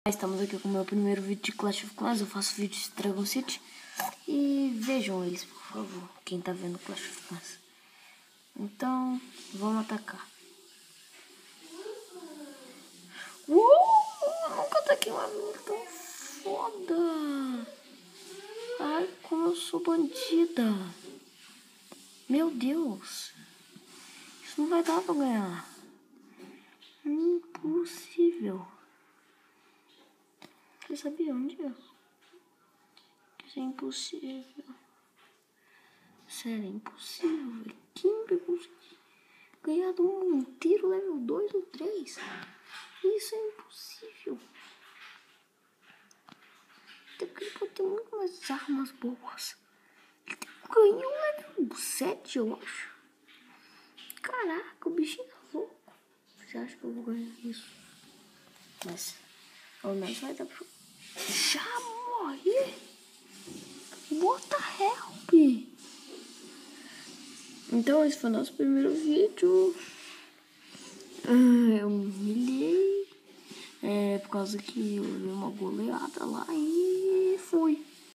Estamos aqui com o meu primeiro vídeo de Clash of Clans. Eu faço vídeos de Dragon City. E vejam eles, por favor. Quem tá vendo Clash of Clans. Então, vamos atacar. Nunca ataquei uma mina tão foda. Ai, como eu sou bandida. Meu Deus. Isso não vai dar pra ganhar. Impossível. Você sabia onde é? Isso é impossível. Sério, é impossível, velho. Quem vai conseguir ganhar do mundo inteiro level 2 ou 3? Isso é impossível. Até porque ele pode ter muito mais armas boas. Ele ganhou um level 7, eu acho. Caraca, o bichinho é louco. Você acha que eu vou ganhar isso? Mas, ao menos vai dar pra... Já morri? What the help? Então esse foi o nosso primeiro vídeo. Eu me humilhei. Por causa que eu dei uma goleada lá e fui.